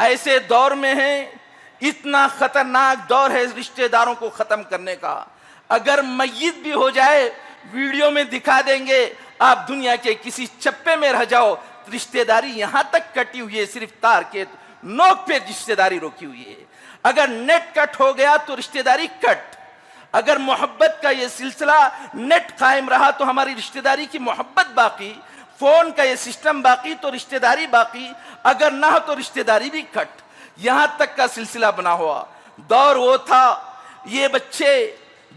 ایسے دور میں ہیں، اتنا خطرناک دور ہے رشتہ داروں کو ختم کرنے کا. اگر میت بھی ہو جائے ویڈیو میں دکھا دیں گے، آپ دنیا کے کسی چپے میں رہ جاؤ، رشتہ داری یہاں تک کٹی ہوئی ہے، صرف تار کے نوک پہ رشتہ داری روکی ہوئی ہے. اگر نیٹ کٹ ہو گیا تو رشتہ داری کٹ. اگر محبت کا یہ سلسلہ نیٹ قائم رہا تو ہماری رشتہ داری کی محبت باقی، فون کا یہ سسٹم باقی تو رشتہ داری باقی، اگر نہ ہو تو رشتہ داری بھی کٹ. یہاں تک کا سلسلہ بنا ہوا. دور وہ تھا، یہ بچے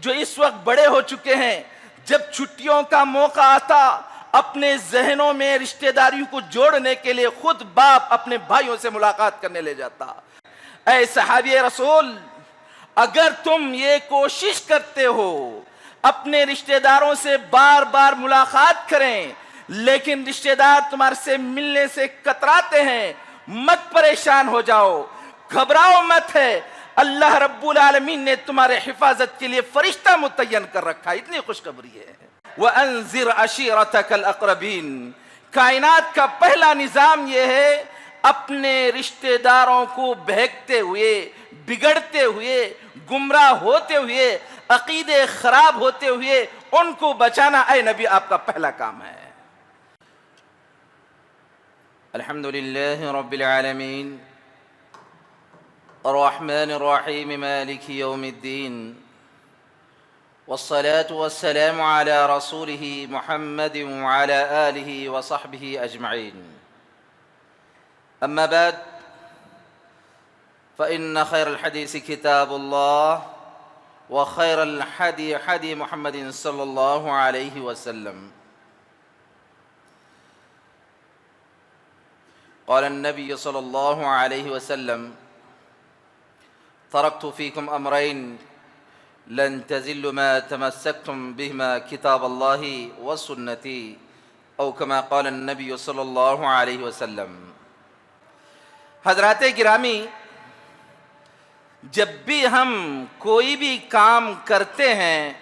جو اس وقت بڑے ہو چکے ہیں، جب چھٹیوں کا موقع آتا اپنے ذہنوں میں رشتہ داریوں کو جوڑنے کے لیے خود باپ اپنے بھائیوں سے ملاقات کرنے لے جاتا. اے صحابی رسول، اگر تم یہ کوشش کرتے ہو اپنے رشتہ داروں سے بار بار ملاقات کریں، لیکن رشتہ دار تمہارے سے ملنے سے کتراتے ہیں، مت پریشان ہو جاؤ، گھبراؤ مت. ہے اللہ رب العالمین نے تمہارے حفاظت کے لیے فرشتہ متعین کر رکھا. اتنی خوشخبری ہے. وَأَنذِرْ عَشِيرَتَكَ الْأَقْرَبِينَ. کائنات کا پہلا نظام یہ ہے، اپنے رشتہ داروں کو بہکتے ہوئے، بگڑتے ہوئے، گمراہ ہوتے ہوئے، عقیدے خراب ہوتے ہوئے ان کو بچانا. اے نبی، آپ کا پہلا کام ہے. الحمدللہ رب العالمین الرحمن الرحیم مالک یوم الدین والصلاة والسلام على رسوله محمد وعلى آله وصحبه أجمعين. أما بعد، فإن خير الحديث كتاب الله، وخير الحدي حدي محمد صلى الله عليه وسلم. قال النبي صلى الله عليه وسلم: تركت فيكم أمرين لن تزلوا ما تمسكتم بهما كتاب الله وسنتي، أو كما قال النبي صلى الله عليه وسلم. حضرات گرامی، جب بھی ہم کوئی بھی کام کرتے ہیں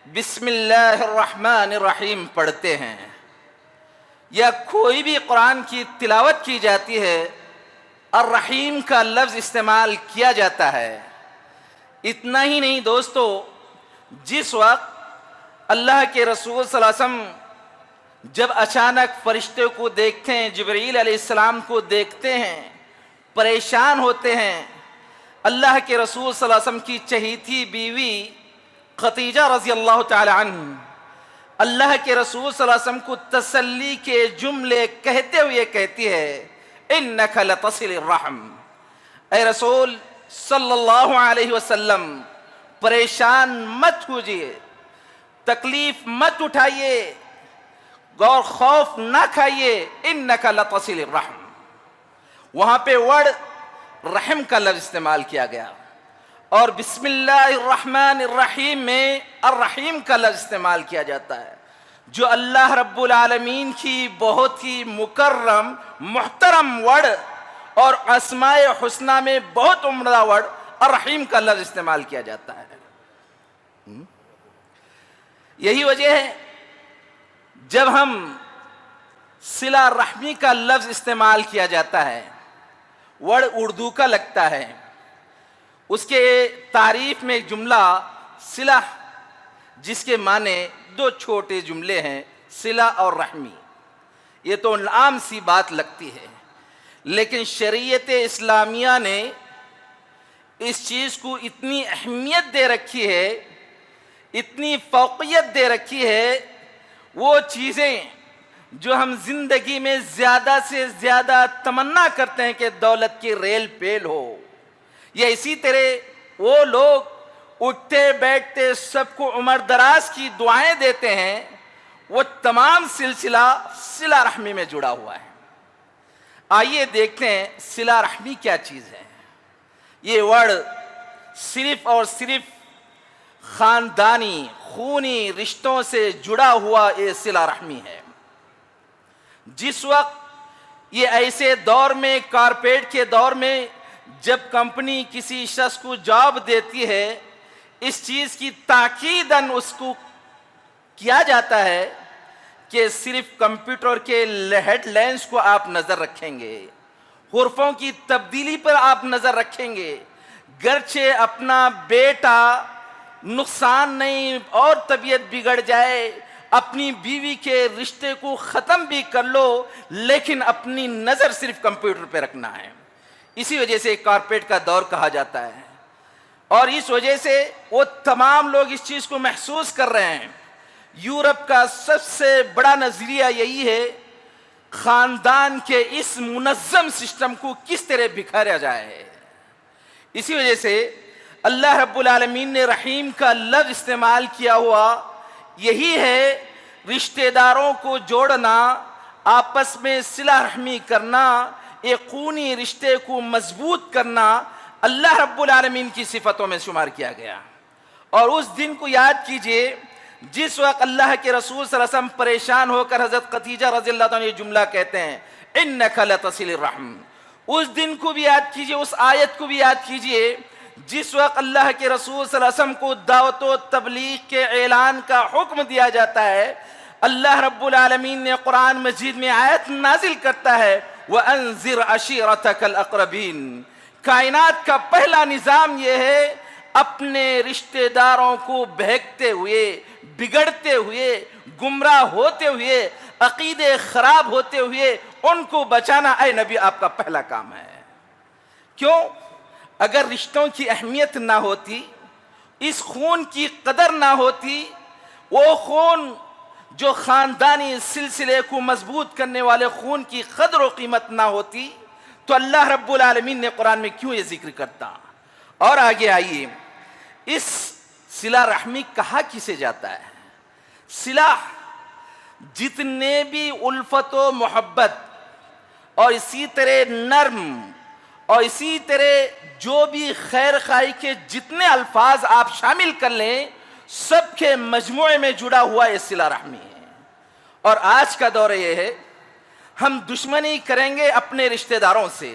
بسم اللہ الرحمن الرحیم پڑھتے ہیں، یا کوئی بھی قرآن کی تلاوت کی جاتی ہے، الرحیم کا لفظ استعمال کیا جاتا ہے. اتنا ہی نہیں دوستو، جس وقت اللہ کے رسول صلی اللہ علیہ وسلم جب اچانک فرشتے کو دیکھتے ہیں، جبرائیل علیہ السلام کو دیکھتے ہیں، پریشان ہوتے ہیں. اللہ کے رسول صلی اللہ علیہ وسلم کی چہیتی بیوی خدیجہ رضی اللہ تعالی عنہ اللہ کے رسول صلی اللہ علیہ وسلم کو تسلی کے جملے کہتے ہوئے کہتی ہے: انک لتصل الرحم. اے رسول صلی اللہ علیہ وسلم، پریشان مت ہوجئے، تکلیف مت اٹھائیے، غور خوف نہ کھائیے. انک لتصل الرحم. وہاں پہ ورڈ رحم کا لفظ استعمال کیا گیا، اور بسم اللہ الرحمن الرحیم میں الرحیم کا لفظ استعمال کیا جاتا ہے، جو اللہ رب العالمین کی بہت ہی مکرم محترم ورڈ اور اسماء حسنہ میں بہت عمدہ ورڈ الرحیم کا لفظ استعمال کیا جاتا ہے. یہی وجہ ہے جب ہم صلہ رحمی کا لفظ استعمال کیا جاتا ہے، ورڈ اردو کا لگتا ہے، اس کے تعریف میں جملہ صلہ، جس کے معنی دو چھوٹے جملے ہیں، صلہ اور رحمی. یہ تو عام سی بات لگتی ہے، لیکن شریعت اسلامیہ نے اس چیز کو اتنی اہمیت دے رکھی ہے، اتنی فوقیت دے رکھی ہے. وہ چیزیں جو ہم زندگی میں زیادہ سے زیادہ تمنا کرتے ہیں کہ دولت کی ریل پیل ہو، یا اسی طرح وہ لوگ اٹھتے بیٹھتے سب کو عمر دراز کی دعائیں دیتے ہیں، وہ تمام سلسلہ صلہ رحمی میں جڑا ہوا ہے. آئیے دیکھتے ہیں صلہ رحمی کیا چیز ہے. یہ ورڈ صرف اور صرف خاندانی خونی رشتوں سے جڑا ہوا یہ صلہ رحمی ہے. جس وقت یہ ایسے دور میں، کارپوریٹ کے دور میں، جب کمپنی کسی شخص کو جاب دیتی ہے، اس چیز کی تاکیداً اس کو کیا جاتا ہے کہ صرف کمپیوٹر کے ہیڈ لائنز کو آپ نظر رکھیں گے، حرفوں کی تبدیلی پر آپ نظر رکھیں گے، گرچہ اپنا بیٹا نقصان نہیں اور طبیعت بگڑ جائے، اپنی بیوی کے رشتے کو ختم بھی کر لو، لیکن اپنی نظر صرف کمپیوٹر پہ رکھنا ہے۔ اسی وجہ سے کارپیٹ کا دور کہا جاتا ہے، اور اس وجہ سے وہ تمام لوگ اس چیز کو محسوس کر رہے ہیں۔ یورپ کا سب سے بڑا نظریہ یہی ہے، خاندان کے اس منظم سسٹم کو کس طرح بکھایا جائے۔ اسی وجہ سے اللہ رب العالمین نے رحیم کا لفظ استعمال کیا ہوا یہی ہے، رشتہ داروں کو جوڑنا، آپس میں صلہ رحمی کرنا، ایک خونی رشتے کو مضبوط کرنا اللہ رب العالمین کی صفتوں میں شمار کیا گیا۔ اور اس دن کو یاد کیجئے جس وقت اللہ کے رسول صلی اللہ علیہ وسلم پریشان ہو کر حضرت خدیجہ رضی اللہ عنہ یہ جملہ کہتے ہیں، اِنَّكَ لَتَصِلِ الرَّحْمِ۔ اس دن کو بھی یاد کیجئے، اس آیت کو بھی یاد کیجئے جس وقت اللہ کے رسول صلی اللہ علیہ وسلم کو دعوت و تبلیغ کے اعلان کا حکم دیا جاتا ہے، اللہ رب العالمین نے قرآن مجید میں آیت نازل کرتا ہے، وَأَنذِرْ عَشِيرَتَكَ الْأَقْرَبِينَ۔ کائنات کا پہلا نظام یہ ہے، اپنے رشتہ داروں کو بہکتے ہوئے، بگڑتے ہوئے، گمراہ ہوتے ہوئے، عقیدے خراب ہوتے ہوئے ان کو بچانا اے نبی آپ کا پہلا کام ہے۔ کیوں؟ اگر رشتوں کی اہمیت نہ ہوتی، اس خون کی قدر نہ ہوتی، وہ خون جو خاندانی سلسلے کو مضبوط کرنے والے خون کی قدر و قیمت نہ ہوتی، تو اللہ رب العالمین نے قرآن میں کیوں یہ ذکر کرتا؟ اور آگے آئیے، اس صلہ رحمی کہا کسے جاتا ہے؟ صلہ جتنے بھی الفت و محبت اور اسی طرح نرم اور اسی طرح جو بھی خیر خواہی کے جتنے الفاظ آپ شامل کر لیں، سب کے مجموعے میں جڑا ہوا یہ صلہ رحمی ہے۔ اور آج کا دور یہ ہے، ہم دشمنی کریں گے اپنے رشتہ داروں سے،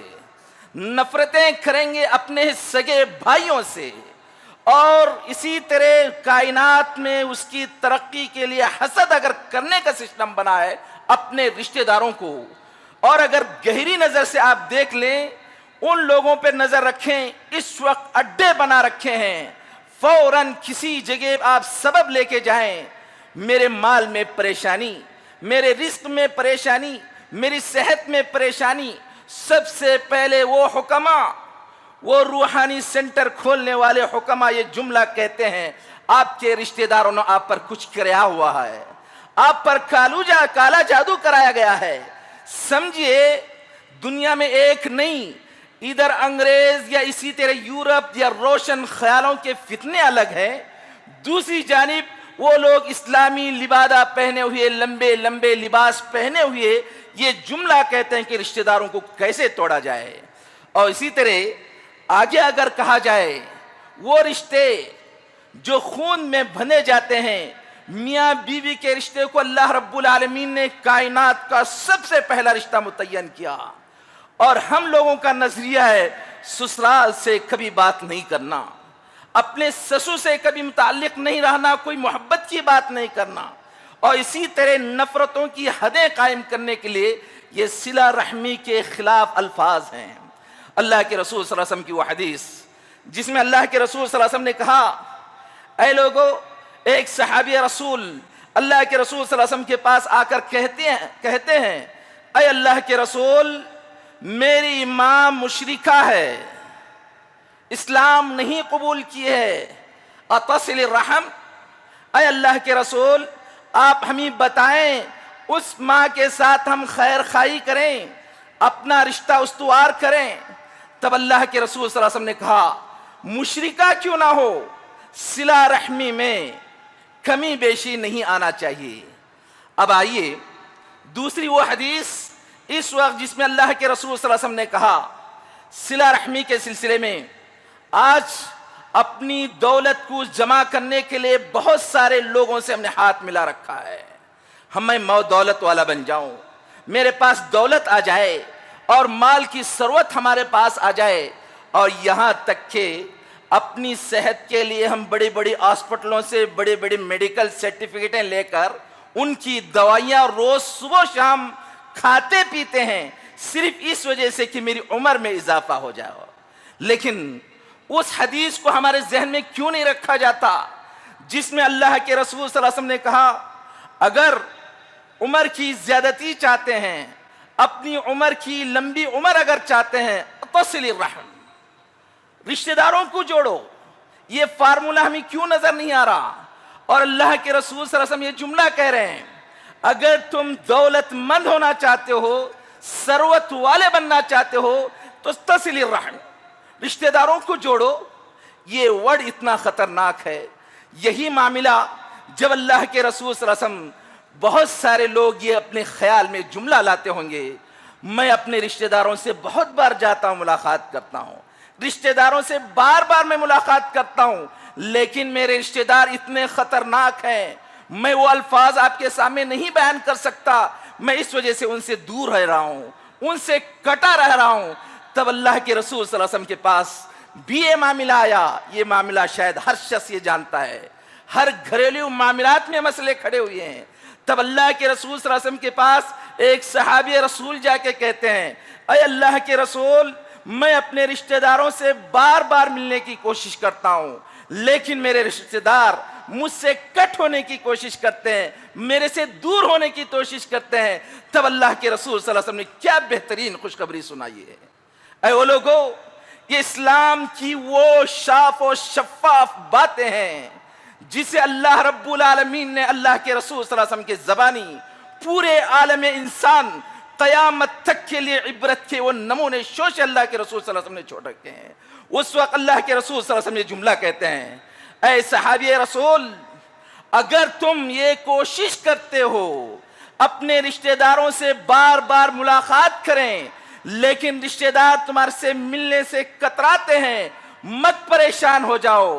نفرتیں کریں گے اپنے سگے بھائیوں سے، اور اسی طرح کائنات میں اس کی ترقی کے لیے حسد اگر کرنے کا سسٹم بنا ہے اپنے رشتہ داروں کو۔ اور اگر گہری نظر سے آپ دیکھ لیں، ان لوگوں پہ نظر رکھیں، اس وقت اڈے بنا رکھے ہیں، فوراً کسی جگہ آپ سبب لے کے جائیں، میرے مال میں پریشانی، میرے رزق میں پریشانی، میری صحت میں پریشانی، سب سے پہلے وہ حکما، وہ روحانی سینٹر کھولنے والے حکما یہ جملہ کہتے ہیں، آپ کے رشتہ داروں نے آپ پر کچھ کیا ہوا ہے، آپ پر کالا جادو کرایا گیا ہے۔ سمجھئے دنیا میں ایک نہیں، ادھر انگریز یا اسی طرح یورپ یا روشن خیالوں کے فتنے الگ ہیں، دوسری جانب وہ لوگ اسلامی لبادہ پہنے ہوئے، لمبے لمبے لباس پہنے ہوئے یہ جملہ کہتے ہیں کہ رشتہ داروں کو کیسے توڑا جائے۔ اور اسی طرح آگے اگر کہا جائے، وہ رشتے جو خون میں بندھے جاتے ہیں، میاں بیوی کے رشتے کو اللہ رب العالمین نے کائنات کا سب سے پہلا رشتہ متعین کیا، اور ہم لوگوں کا نظریہ ہے سسرال سے کبھی بات نہیں کرنا، اپنے سسو سے کبھی متعلق نہیں رہنا، کوئی محبت کی بات نہیں کرنا، اور اسی طرح نفرتوں کی حدیں قائم کرنے کے لیے یہ صلہ رحمی کے خلاف الفاظ ہیں۔ اللہ کے رسول صلی اللہ علیہ وسلم کی وہ حدیث جس میں اللہ کے رسول صلی اللہ علیہ وسلم نے کہا، اے لوگو، ایک صحابی رسول اللہ کے رسول صلی اللہ علیہ وسلم کے پاس آ کر کہتے ہیں، اے اللہ کے رسول، میری ماں مشرکہ ہے، اسلام نہیں قبول کی ہے، اتصل الرحم، اے اللہ کے رسول آپ ہمیں بتائیں اس ماں کے ساتھ ہم خیر خواہی کریں، اپنا رشتہ استوار کریں۔ تب اللہ کے رسول صلی اللہ علیہ وسلم نے کہا، مشرکہ کیوں نہ ہو، صلہ رحمی میں کمی بیشی نہیں آنا چاہیے۔ اب آئیے دوسری وہ حدیث اس وقت جس میں اللہ کے رسول صلی اللہ علیہ وسلم نے کہا صلہ رحمی کے سلسلے میں، آج اپنی دولت کو جمع کرنے کے لیے بہت سارے لوگوں سے ہم نے ہاتھ ملا رکھا ہے، میں دولت والا بن جاؤں، میرے پاس دولت آ جائے اور مال کی ثروت ہمارے پاس آ جائے، اور یہاں تک کہ اپنی صحت کے لیے ہم بڑی بڑی ہاسپٹلوں سے بڑے بڑے میڈیکل سرٹیفکیٹیں لے کر ان کی دوائیاں روز صبح شام کھاتے پیتے ہیں، صرف اس وجہ سے کہ میری عمر میں اضافہ ہو جائے. لیکن اس حدیث کو ہمارے ذہن میں کیوں نہیں رکھا جاتا جس میں اللہ کے رسول صلی اللہ علیہ وسلم نے کہا اگر عمر کی زیادتی چاہتے ہیں, اپنی عمر کی لمبی عمر اگر چاہتے ہیں, تصل الرحم, رشتہ داروں کو جوڑو. یہ فارمولہ ہمیں کیوں نظر نہیں آ رہا؟ اور اللہ کے رسول صلی اللہ علیہ وسلم یہ جملہ کہہ رہے ہیں اگر تم دولت مند ہونا چاہتے ہو, ثروت والے بننا چاہتے ہو تو تصل الرحم, رشتہ داروں کو جوڑو. یہ ورڈ اتنا خطرناک ہے. یہی معاملہ جب اللہ کے رسول صلی اللہ علیہ وسلم, بہت سارے لوگ یہ اپنے خیال میں جملہ لاتے ہوں گے, میں اپنے رشتہ داروں سے بہت بار جاتا ہوں, ملاقات کرتا ہوں, رشتہ داروں سے بار بار میں ملاقات کرتا ہوں, لیکن میرے رشتہ دار اتنے خطرناک ہیں, میں وہ الفاظ آپ کے سامنے نہیں بیان کر سکتا, میں اس وجہ سے ان سے دور رہ رہا ہوں, ان سے کٹا رہ رہا ہوں. تب اللہ کے رسول صلی اللہ علیہ وسلم کے پاس بھی یہ معاملہ آیا. یہ معاملہ شاید ہر شخص یہ جانتا ہے, ہر گھریلو معاملات میں مسئلے کھڑے ہوئے ہیں. تب اللہ کے رسول صلی اللہ علیہ وسلم کے پاس ایک صحابی رسول جا کے کہتے ہیں اے اللہ کے رسول, میں اپنے رشتہ داروں سے بار بار ملنے کی کوشش کرتا ہوں, لیکن میرے رشتہ دار مجھ سے کٹ ہونے کی کوشش کرتے ہیں, میرے سے دور ہونے کی کوشش کرتے ہیں. تب اللہ کے رسول صلی اللہ علیہ وسلم نے کیا بہترین خوشخبری سنائی ہے. اے وہ لوگو, یہ اسلام کی وہ شاف و شفاف باتیں ہیں جسے اللہ رب العالمین نے اللہ کے رسول صلی اللہ علیہ وسلم کے زبانی پورے عالم انسان قیامت تک کے لیے عبرت کے وہ نمونے شوش اللہ کے رسول صلی اللہ علیہ وسلم نے چھوڑ رکھے ہیں. اس وقت اللہ کے رسول صلی اللہ علیہ وسلم یہ جملہ کہتے ہیں اے صحابی رسول, اگر تم یہ کوشش کرتے ہو اپنے رشتہ داروں سے بار بار ملاقات کریں, لیکن رشتہ دار تمہارے سے ملنے سے کتراتے ہیں, مت پریشان ہو جاؤ,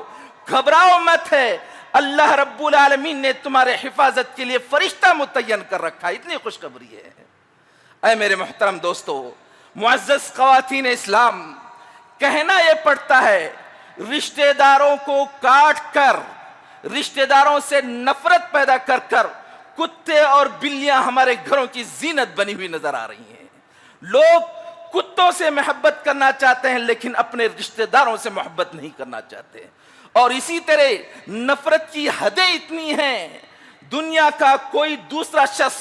گھبراؤ مت. ہے اللہ رب العالمین نے تمہارے حفاظت کے لیے فرشتہ متعین کر رکھا. اتنی خوشخبری ہے. اے میرے محترم دوستو, معزز خواتین اسلام, کہنا یہ پڑتا ہے رشتہ داروں کو کاٹ کر, رشتہ داروں سے نفرت پیدا کر کر کتے اور بلیاں ہمارے گھروں کی زینت بنی ہوئی نظر آ رہی ہیں. لوگ کتوں سے محبت کرنا چاہتے ہیں لیکن اپنے رشتہ داروں سے محبت نہیں کرنا چاہتے. اور اسی طرح نفرت کی حدیں اتنی ہیں, دنیا کا کوئی دوسرا شخص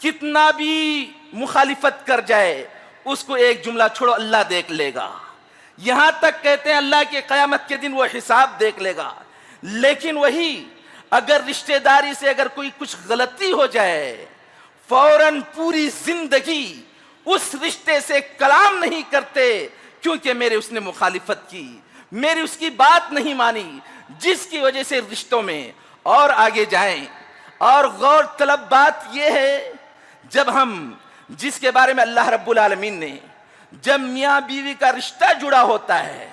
کتنا بھی مخالفت کر جائے اس کو ایک جملہ چھوڑو اللہ دیکھ لے گا. یہاں تک کہتے ہیں اللہ کے قیامت کے دن وہ حساب دیکھ لے گا. لیکن وہی اگر رشتہ داری سے اگر کوئی کچھ غلطی ہو جائے, فوراً پوری زندگی اس رشتے سے کلام نہیں کرتے کیونکہ میرے اس نے مخالفت کی, میری اس کی بات نہیں مانی, جس کی وجہ سے رشتوں میں اور آگے جائیں. اور غور طلب بات یہ ہے, جب ہم جس کے بارے میں اللہ رب العالمین نے, جب میاں بیوی کا رشتہ جڑا ہوتا ہے,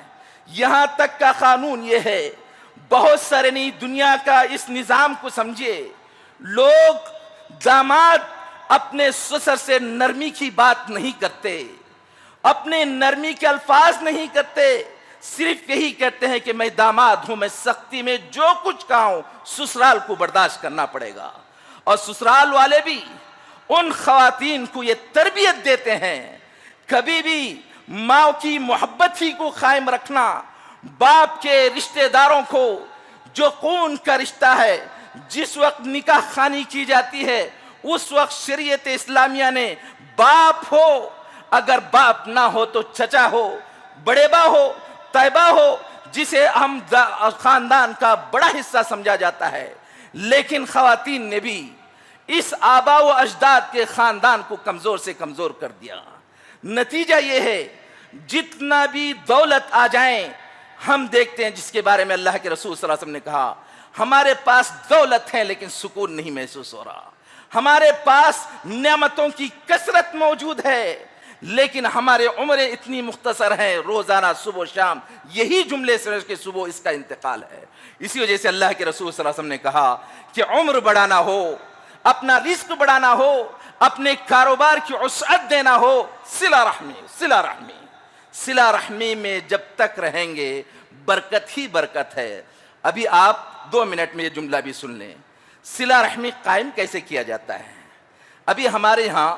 یہاں تک کا قانون یہ ہے, بہت سارے نہیں دنیا کا اس نظام کو سمجھے, لوگ داماد اپنے سسر سے نرمی کی بات نہیں کرتے, اپنے نرمی کے الفاظ نہیں کرتے, صرف یہی کہتے ہیں کہ میں داماد ہوں, میں سختی میں جو کچھ کہا ہوں سسرال کو برداشت کرنا پڑے گا. اور سسرال والے بھی ان خواتین کو یہ تربیت دیتے ہیں کبھی بھی ماں کی محبت ہی کو قائم رکھنا, باپ کے رشتہ داروں کو جو خون کا رشتہ ہے, جس وقت نکاح خوانی کی جاتی ہے اس وقت شریعت اسلامیہ نے باپ ہو, اگر باپ نہ ہو تو چچا ہو, بڑے با ہو, طیبہ ہو, جسے ہم خاندان کا بڑا حصہ سمجھا جاتا ہے, لیکن خواتین نے بھی اس آبا و اجداد کے خاندان کو کمزور سے کمزور کر دیا. نتیجہ یہ ہے جتنا بھی دولت آ جائیں, ہم دیکھتے ہیں جس کے بارے میں اللہ کے رسول صلی اللہ علیہ وسلم نے کہا ہمارے پاس دولت ہے لیکن سکون نہیں محسوس ہو رہا, ہمارے پاس نعمتوں کی کثرت موجود ہے لیکن ہمارے عمریں اتنی مختصر ہیں, روزانہ صبح و شام یہی جملے سے کہ صبح اس کا انتقال ہے. اسی وجہ سے اللہ کے رسول صلی اللہ علیہ وسلم نے کہا کہ عمر بڑھانا ہو, اپنا رزق بڑھانا ہو, اپنے کاروبار کی وسعت دینا ہو, صلہ رحمی, صلہ رحمی, صلہ رحمی میں جب تک رہیں گے برکت ہی برکت ہے. ابھی آپ 2 منٹ میں یہ جملہ بھی سن لیں, صلہ رحمی قائم کیسے کیا جاتا ہے. ابھی ہمارے ہاں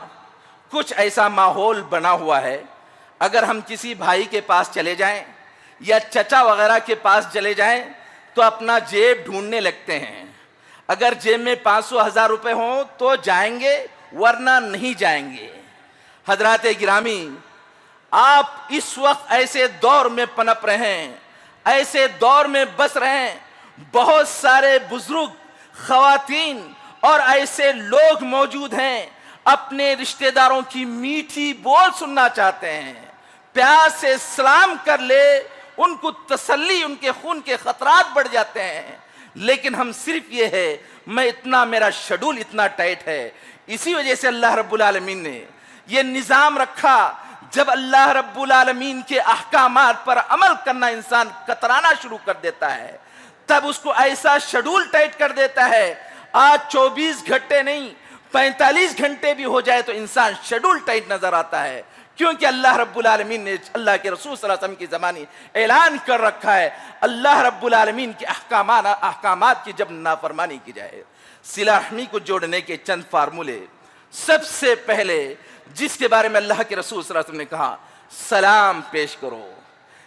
کچھ ایسا ماحول بنا ہوا ہے، اگر ہم کسی بھائی کے پاس چلے جائیں یا چچا وغیرہ کے پاس چلے جائیں تو اپنا جیب ڈھونڈنے لگتے ہیں. اگر جیب میں 500,000 روپے ہوں تو جائیں گے ورنہ نہیں جائیں گے. حضرات گرامی، آپ اس وقت ایسے دور میں پنپ رہے ہیں، ایسے دور میں بس رہے ہیں. بہت سارے بزرگ، خواتین اور ایسے لوگ موجود ہیں اپنے رشتہ داروں کی میٹھی بول سننا چاہتے ہیں. پیار سے سلام کر لے، ان کو تسلی، ان کے خون کے خطرات بڑھ جاتے ہیں. لیکن ہم صرف یہ ہے، میرا شیڈول اتنا ٹائٹ ہے. اسی وجہ سے اللہ رب العالمین نے یہ نظام رکھا. جب اللہ رب العالمین کے احکامات پر عمل کرنا انسان کترانا شروع کر دیتا ہے، تب اس کو ایسا شیڈول ٹائٹ کر دیتا ہے. آج 24 گھنٹے نہیں، 45 گھنٹے بھی ہو جائے تو انسان شیڈول ٹائٹ نظر آتا ہے. کیونکہ اللہ رب العالمین نے اللہ کے رسول صلی اللہ علیہ وسلم کی زبانی اعلان کر رکھا ہے، اللہ رب العالمین کے احکامات کی جب نافرمانی کی جائے. صلہ رحمی کو جوڑنے کے چند فارمولے. سب سے پہلے جس کے بارے میں اللہ کے رسول صلی اللہ علیہ وسلم نے کہا، سلام پیش کرو،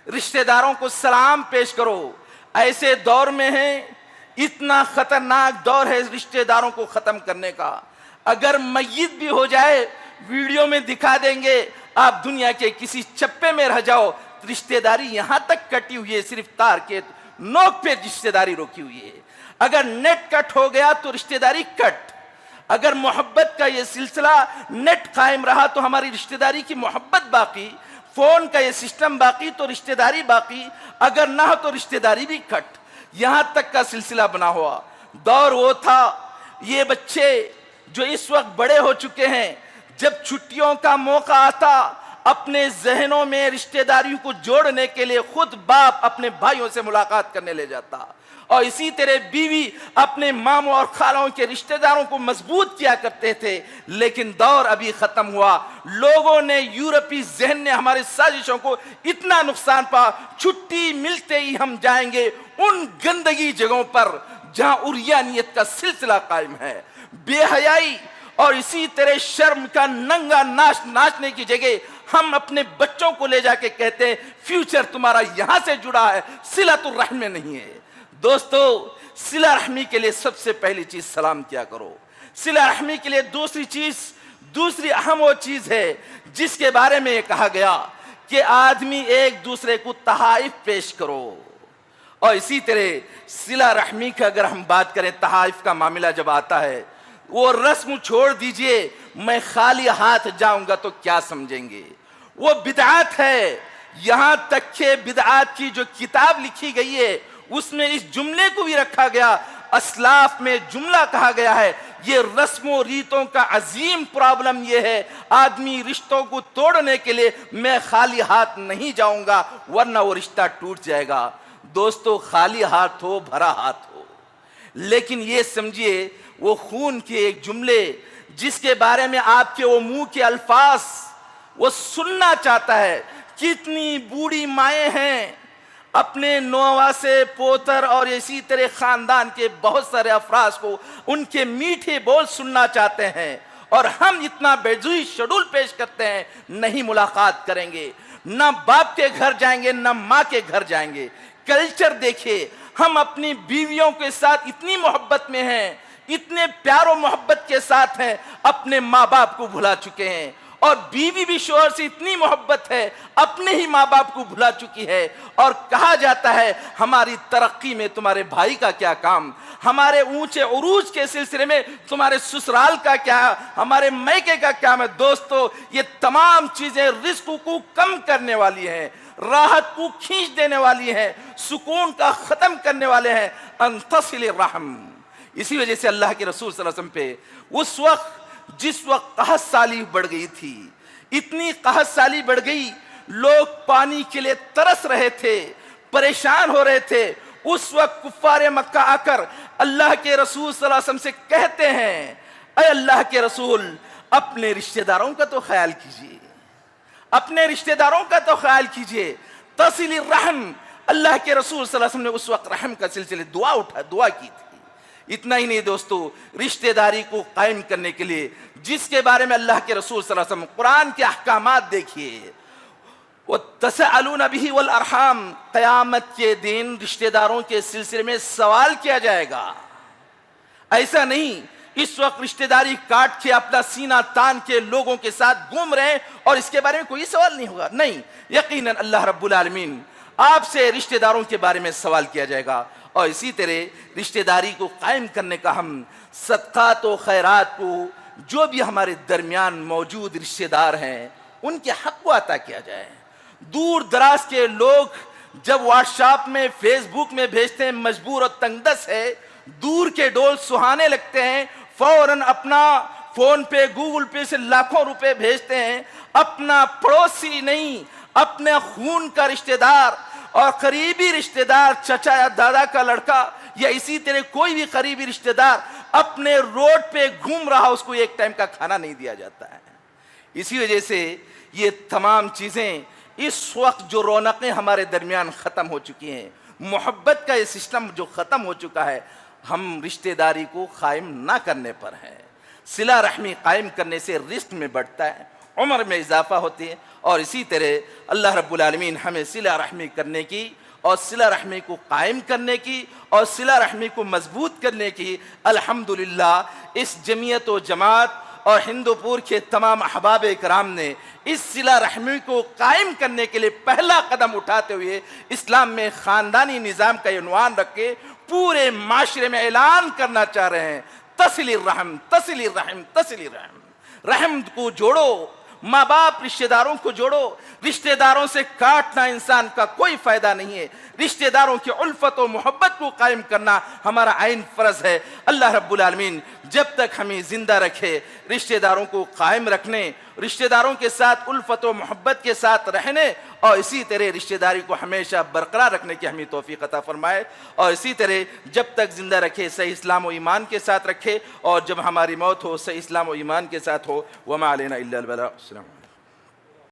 رشتہ داروں کو سلام پیش کرو. ایسے دور میں ہیں، اتنا خطرناک دور ہے رشتہ داروں کو ختم کرنے کا. اگر میت بھی ہو جائے ویڈیو میں دکھا دیں گے، آپ دنیا کے کسی چپے میں رہ جاؤ، رشتہ داری یہاں تک کٹی ہوئی ہے، صرف تار کے نوک پہ رشتہ داری روکی ہوئی ہے. اگر نیٹ کٹ ہو گیا تو رشتہ داری کٹ. اگر محبت کا یہ سلسلہ نیٹ قائم رہا تو ہماری رشتہ داری کی محبت باقی. فون کا یہ سسٹم باقی تو رشتہ داری باقی. اگر نہ ہو تو رشتہ داری بھی کٹ. یہاں تک کا سلسلہ بنا ہوا. دور وہ تھا، یہ بچے جو اس وقت بڑے ہو چکے ہیں، جب چھٹیوں کا موقع آتا اپنے ذہنوں میں رشتہ داریوں کو جوڑنے کے لیے خود باپ اپنے بھائیوں سے ملاقات کرنے لے جاتا، اور اسی طرح بیوی اپنے ماموں اور خالوں کے رشتہ داروں کو مضبوط کیا کرتے تھے. لیکن دور ابھی ختم ہوا. لوگوں نے، یورپی ذہن نے ہمارے سازشوں کو اتنا نقصان پا. چھٹی ملتے ہی ہم جائیں گے ان گندگی جگہوں پر جہاں عریانیت کا سلسلہ قائم ہے، بے حیائی اور اسی طرح شرم کا ننگا ناچنے کی جگہ ہم اپنے بچوں کو لے جا کے کہتے ہیں فیوچر تمہارا یہاں سے جڑا ہے، صلۃ الرحم میں نہیں ہے. دوستو، صلہ رحمی کے لیے سب سے پہلی چیز سلام کیا کرو. صلہ رحمی کے لیے دوسری اہم وہ چیز ہے جس کے بارے میں یہ کہا گیا کہ آدمی ایک دوسرے کو تحائف پیش کرو. اور اسی طرح صلہ رحمی کا اگر ہم بات کریں، تحائف کا معاملہ جب آتا ہے، وہ رسم چھوڑ دیجئے. میں خالی ہاتھ جاؤں گا تو کیا سمجھیں گے؟ وہ بدعات ہے. یہاں تک کہ بدعات کی جو کتاب لکھی گئی ہے اس میں اس جملے کو بھی رکھا گیا. اسلاف میں جملہ کہا گیا ہے، یہ رسم و ریتوں کا عظیم پرابلم یہ ہے، آدمی رشتوں کو توڑنے کے لیے میں خالی ہاتھ نہیں جاؤں گا ورنہ وہ رشتہ ٹوٹ جائے گا. دوستو، خالی ہاتھ ہو، بھرا ہاتھ ہو، لیکن یہ سمجھیے وہ خون کے ایک جملے جس کے بارے میں آپ کے وہ منہ کے الفاظ وہ سننا چاہتا ہے. کتنی بوڑھی مائیں ہیں اپنے نواسے پوتر اور اسی طرح خاندان کے بہت سارے افراد کو ان کے میٹھے بول سننا چاہتے ہیں، اور ہم اتنا بیجوئی شیڈول پیش کرتے ہیں، نہیں ملاقات کریں گے، نہ باپ کے گھر جائیں گے نہ ماں کے گھر جائیں گے. کلچر دیکھیں، ہم اپنی بیویوں کے ساتھ اتنی محبت میں ہیں، اتنے پیار و محبت کے ساتھ ہیں، اپنے ماں باپ کو بھلا چکے ہیں. اور بیوی بھی شوہر سے اتنی محبت ہے، اپنے ہی ماں باپ کو بھلا چکی ہے. اور کہا جاتا ہے ہماری ترقی میں تمہارے بھائی کا کیا کام، ہمارے اونچے عروج کے سلسلے میں تمہارے سسرال کا کیا، ہمارے میکے کا کیا ہے. دوستو، یہ تمام چیزیں رزق کو کم کرنے والی ہیں، راحت کو کھینچ دینے والی ہیں، سکون کا ختم کرنے والے ہیں. ان تصل الرحم. اسی وجہ سے اللہ کے رسول صلی اللہ علیہ وسلم پہ اس وقت جس وقت قحط سالی بڑھ گئی تھی، اتنی قحط سالی بڑھ گئی، لوگ پانی کے لیے ترس رہے تھے، پریشان ہو رہے تھے. اس وقت کفار مکہ آ کر اللہ کے رسول صلی اللہ علیہ وسلم سے کہتے ہیں، اے اللہ کے رسول، اپنے رشتہ داروں کا تو خیال کیجئے، اپنے رشتہ داروں کا تو خیال کیجئے. تصل الرحم. اللہ کے رسول صلی اللہ علیہ وسلم نے اس وقت رحم کا سلسلے دعا کی تھی. اتنا ہی نہیں دوستو، رشتہ داری کو قائم کرنے کے لیے جس کے بارے میں اللہ کے رسول صلی اللہ علیہ وسلم قرآن کے احکامات دیکھیے، وَتَسَأَلُونَ بِهِ وَالْأَرْحَامِ، قیامت کے دن رشتہ داروں کے سلسلے میں سوال کیا جائے گا۔ ایسا نہیں اس وقت رشتہ داری کاٹ کے اپنا سینہ تان کے لوگوں کے ساتھ گھوم رہے ہیں اور اس کے بارے میں کوئی سوال نہیں ہوگا، نہیں، یقیناً اللہ رب العالمین آپ سے رشتہ داروں کے بارے میں سوال کیا جائے گا۔ اور اسی طرح رشتہ داری کو قائم کرنے کا ہم صدقات و خیرات کو جو بھی ہمارے درمیان موجود رشتہ دار ہیں ان کے حق کو عطا کیا جائے۔ دور دراز کے لوگ جب واٹس ایپ میں فیس بک میں بھیجتے ہیں مجبور اور تنگ دست ہے، دور کے ڈول سہانے لگتے ہیں، فوراً اپنا فون پہ گوگل پے سے لاکھوں روپے بھیجتے ہیں، اپنا پڑوسی نہیں اپنے خون کا رشتہ دار اور قریبی رشتہ دار، چچا یا دادا کا لڑکا یا اسی طرح کوئی بھی قریبی رشتہ دار اپنے روڈ پہ گھوم رہا، اس کو ایک ٹائم کا کھانا نہیں دیا جاتا ہے۔ اسی وجہ سے یہ تمام چیزیں اس وقت جو رونقیں ہمارے درمیان ختم ہو چکی ہیں، محبت کا یہ سسٹم جو ختم ہو چکا ہے، ہم رشتہ داری کو قائم نہ کرنے پر ہے۔ صلہ رحمی قائم کرنے سے رزق میں بڑھتا ہے، عمر میں اضافہ ہوتی ہے، اور اسی طرح اللہ رب العالمین ہمیں صلہ رحمی کرنے کی اور صلہ رحمی کو قائم کرنے کی اور صلہ رحمی کو مضبوط کرنے کی الحمدللہ اس جمعیت و جماعت اور ہندو پور کے تمام احباب کرام نے اس صلہ رحمی کو قائم کرنے کے لیے پہلا قدم اٹھاتے ہوئے اسلام میں خاندانی نظام کا عنوان رکھ کے پورے معاشرے میں اعلان کرنا چاہ رہے ہیں، تصل الرحم تصل الرحم تصل الرحم، رحم کو جوڑو، ماں باپ رشتہ داروں کو جوڑو، رشتہ داروں سے کاٹنا انسان کا کوئی فائدہ نہیں ہے، رشتہ داروں کی الفت و محبت کو قائم کرنا ہمارا عین فرض ہے۔ اللہ رب العالمین جب تک ہمیں زندہ رکھے رشتہ داروں کو قائم رکھنے، رشتہ داروں کے ساتھ الفت و محبت کے ساتھ رہنے اور اسی طرح رشتہ داری کو ہمیشہ برقرار رکھنے کی ہمیں توفیق عطا فرمائے، اور اسی طرح جب تک زندہ رکھے صحیح اسلام و ایمان کے ساتھ رکھے، اور جب ہماری موت ہو صحیح اسلام و ایمان کے ساتھ ہو۔ وما علینا الا البلاغ۔ السلام علیکم۔